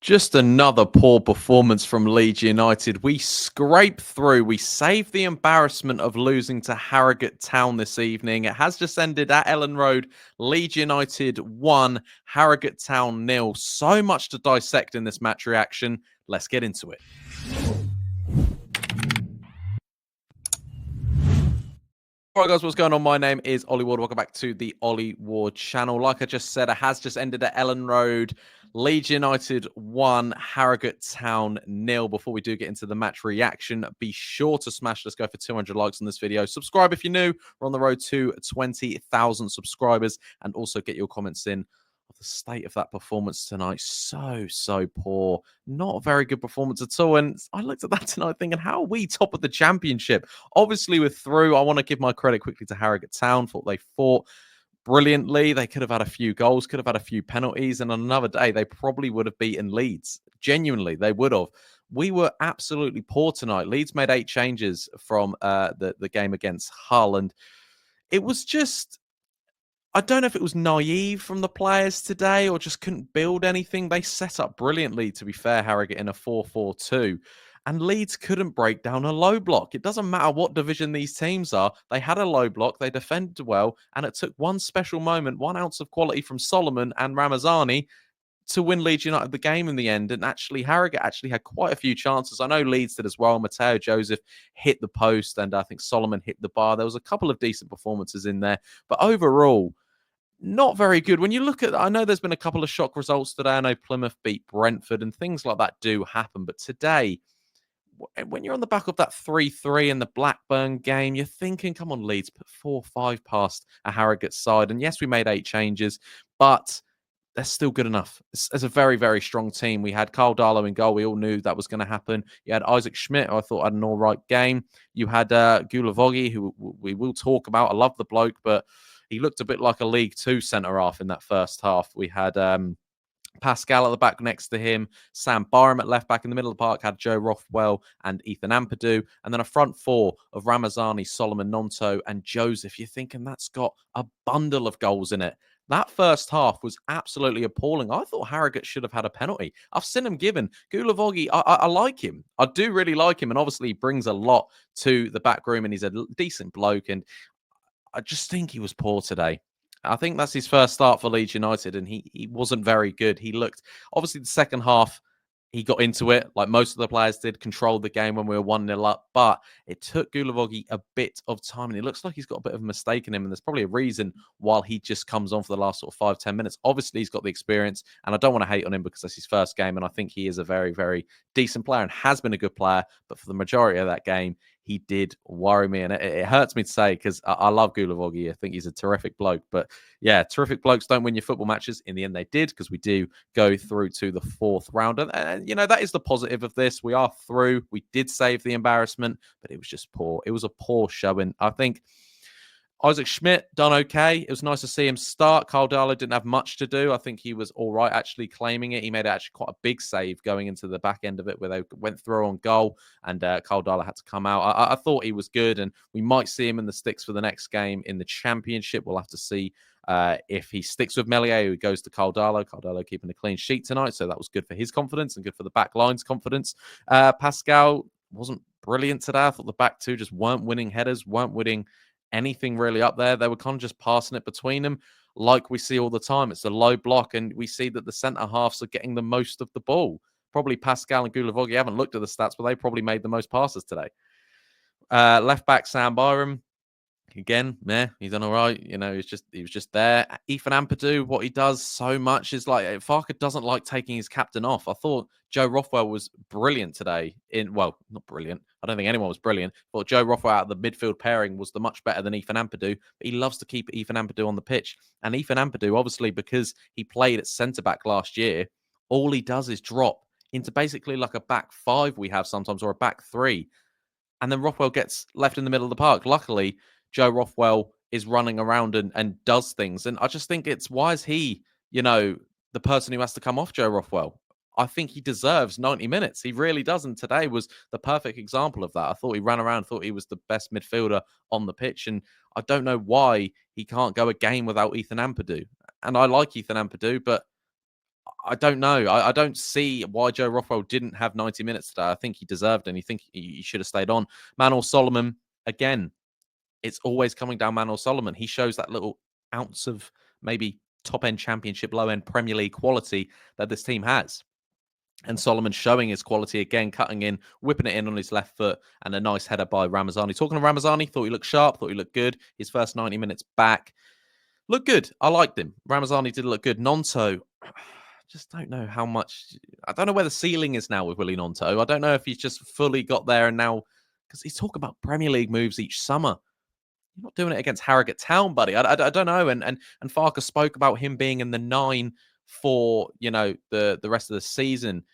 Just another poor performance from Leeds United. We scraped through. We saved the embarrassment of losing to Harrogate Town this evening. It has just ended at Ellen Road. Leeds United 1, Harrogate Town 0. So much to dissect in this match reaction. Let's get into it. All right, guys, what's going on? My name is Ollie Ward. Welcome back to the Ollie Ward channel. Like I just said, it has just ended at Ellen Road. Leeds United 1, Harrogate Town 0. Before we do get into the match reaction, be sure to smash Let's go for 200 likes on this video. Subscribe if you're new. We're on the road to 20,000 subscribers. And also get your comments in of the state of that performance tonight. So poor. Not a very good performance at all. And I looked at that tonight thinking, how are we top of the championship? Obviously, we're through. I want to give my credit quickly to Harrogate Town. Thought they fought brilliantly. They could have had a few goals, could have had a few penalties, and on another day, they probably would have beaten Leeds. Genuinely, they would have. We were absolutely poor tonight. Leeds made 8 changes from the game against Hull, and it was just, I don't know if it was naive from the players today or just couldn't build anything. They set up brilliantly, to be fair, Harrogate, in a 4-4-2. And Leeds couldn't break down a low block. It doesn't matter what division these teams are. They had a low block. They defended well. And it took one special moment, 1 ounce of quality from Solomon and Ramazani to win Leeds United the game in the end. And actually, Harrogate actually had quite a few chances. I know Leeds did as well. Mateo Joseph hit the post and I think Solomon hit the bar. There was a couple of decent performances in there. But overall, not very good. When you look at, I know there's been a couple of shock results today. I know Plymouth beat Brentford and things like that do happen. But today, when you're on the back of that 3-3 in the Blackburn game, you're thinking, come on, Leeds, put 4-5 past a Harrogate side. And yes, we made 8 changes, but they're still good enough. It's a very, very strong team. We had Carl Darlow in goal. We all knew that was going to happen. You had Isaac Schmidt, who I thought had an all right game. You had Guilavogui, who we will talk about. I love the bloke, but he looked a bit like a League Two centre-half in that first half. We had Pascal at the back next to him, Sam Barham at left back. In the middle of the park had Joe Rothwell and Ethan Ampadu, and then a front four of Ramazani, Solomon Gnonto, and Joseph. You're thinking that's got a bundle of goals in it. That first half was absolutely appalling. I thought Harrogate should have had a penalty. I've seen him given. Guilavogui, I like him. I do really like him, and obviously he brings a lot to the back room, and he's a decent bloke, and I just think he was poor today. I think that's his first start for Leeds United, and he wasn't very good. He looked, obviously, the second half, he got into it, like most of the players did, controlled the game when we were 1-0 up, but it took Guilavogui a bit of time, and it looks like he's got a bit of a mistake in him, and there's probably a reason why he just comes on for the last sort of 5-10 minutes. Obviously, he's got the experience, and I don't want to hate on him because that's his first game, and I think he is a very, very decent player and has been a good player, but for the majority of that game, he did worry me, and it hurts me to say because I love Guilavogui. I think he's a terrific bloke, but yeah, terrific blokes don't win your football matches. In the end, they did because we do go through to the 4th round, and you know that is the positive of this. We are through. We did save the embarrassment, but it was just poor. It was a poor showing. I think Isaac Schmidt done okay. It was nice to see him start. Carl Darlow didn't have much to do. I think he was all right actually claiming it. He made actually quite a big save going into the back end of it where they went through on goal and Carl Darlow had to come out. I thought he was good and we might see him in the sticks for the next game in the Championship. We'll have to see if he sticks with Meslier, who goes to Carl Darlow. Carl Darlow keeping a clean sheet tonight, so that was good for his confidence and good for the back line's confidence. Pascal wasn't brilliant today. I thought the back two just weren't winning headers, weren't winning anything really up there. They were kind of just passing it between them like we see all the time. It's a low block, and we see that the centre halves are getting the most of the ball. Probably Pascal and Guilavogui, haven't looked at the stats, but they probably made the most passes today. Left back Sam Byram, again, he's done all right. You know, he was just there. Ethan Ampadu, what he does so much is like Farke doesn't like taking his captain off. I thought Joe Rothwell was brilliant today. Well, not brilliant. I don't think anyone was brilliant. I thought Joe Rothwell out of the midfield pairing was the much better than Ethan Ampadu. But he loves to keep Ethan Ampadu on the pitch. And Ethan Ampadu, obviously, because he played at centre back last year, all he does is drop into basically like a back five we have sometimes or a back three. And then Rothwell gets left in the middle of the park. Luckily, Joe Rothwell is running around and does things. And I just think why is he, the person who has to come off Joe Rothwell? I think he deserves 90 minutes. He really does. And today was the perfect example of that. I thought he ran around, thought he was the best midfielder on the pitch. And I don't know why he can't go a game without Ethan Ampadu. And I like Ethan Ampadu, but I don't know. I don't see why Joe Rothwell didn't have 90 minutes today. I think he deserved it, and I think he should have stayed on. Manor Solomon, again, it's always coming down Manor Solomon. He shows that little ounce of maybe top-end championship, low-end Premier League quality that this team has. And Solomon showing his quality again, cutting in, whipping it in on his left foot, and a nice header by Ramazani. Talking to Ramazani, thought he looked sharp, thought he looked good. His first 90 minutes back. Looked good. I liked him. Ramazani did look good. Gnonto, just don't know how much. I don't know where the ceiling is now with Willy Gnonto. I don't know if he's just fully got there and now, because he's talking about Premier League moves each summer. You're not doing it against Harrogate Town, buddy. I don't know. And Farke spoke about him being in the 9 for the rest of the season.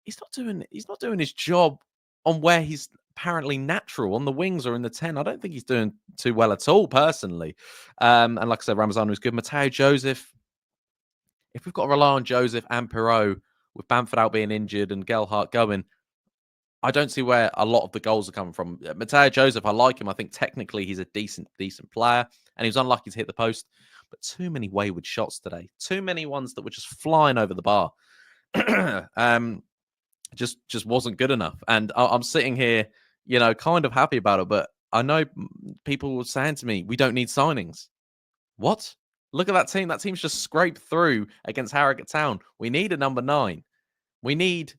He's not doing his job on where he's apparently natural on the wings or in the 10. I don't think he's doing too well at all, personally. And like I said, Ramazani was good. Mateo Joseph, if we've got to rely on Joseph and Perot with Bamford out being injured and Gelhardt going, I don't see where a lot of the goals are coming from. Mateo Joseph, I like him. I think technically he's a decent player, and he was unlucky to hit the post. But too many wayward shots today. Too many ones that were just flying over the bar. Just wasn't good enough. And I'm sitting here, kind of happy about it. But I know people were saying to me, we don't need signings. What? Look at that team. That team's just scraped through against Harrogate Town. We need a number 9. We need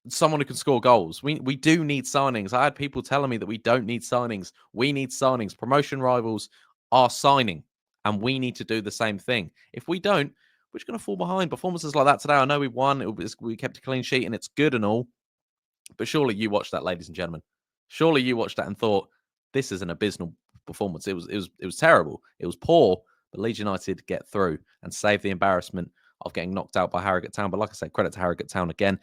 someone who can score goals. We do need signings. I had people telling me that we don't need signings. We need signings. Promotion rivals are signing, and we need to do the same thing. If we don't, we're just going to fall behind. Performances like that today, I know we won. We kept a clean sheet, and it's good and all. But surely you watched that, ladies and gentlemen. Surely you watched that and thought, this is an abysmal performance. It was terrible. It was poor. But Leeds United get through and save the embarrassment of getting knocked out by Harrogate Town. But like I said, credit to Harrogate Town again.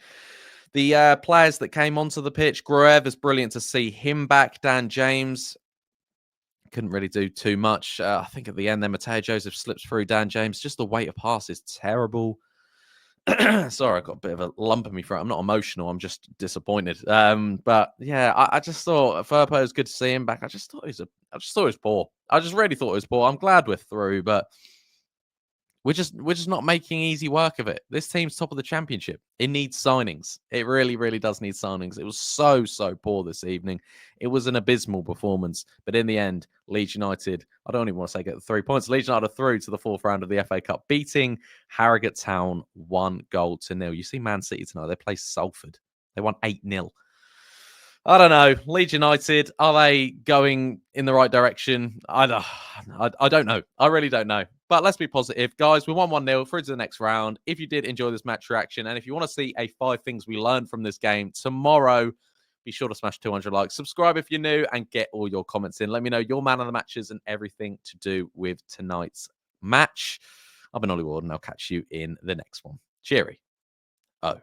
The players that came onto the pitch, Gruev, is brilliant to see him back. Dan James couldn't really do too much. I think at the end, then Mateo Joseph slips through Dan James. Just the weight of pass is terrible. Sorry, I got a bit of a lump in my throat. I'm not emotional. I'm just disappointed. But yeah, I just thought Furpo was good to see him back. I just thought it was poor. I just really thought it was poor. I'm glad we're through, but we're just not making easy work of it. This team's top of the championship. It needs signings. It really, really does need signings. It was so poor this evening. It was an abysmal performance. But in the end, Leeds United, I don't even want to say get the 3 points. Leeds United are through to the 4th round of the FA Cup, beating Harrogate Town 1-0. You see Man City tonight. They play Salford. They won 8-0. I don't know. Leeds United, are they going in the right direction? I don't know. I really don't know. But let's be positive. Guys, we won 1-0 through to the next round. If you did enjoy this match reaction, and if you want to see a 5 things we learned from this game tomorrow, be sure to smash 200 likes. Subscribe if you're new and get all your comments in. Let me know your man of the matches and everything to do with tonight's match. I've been Ollie Ward, and I'll catch you in the next one. Cheery. Oh.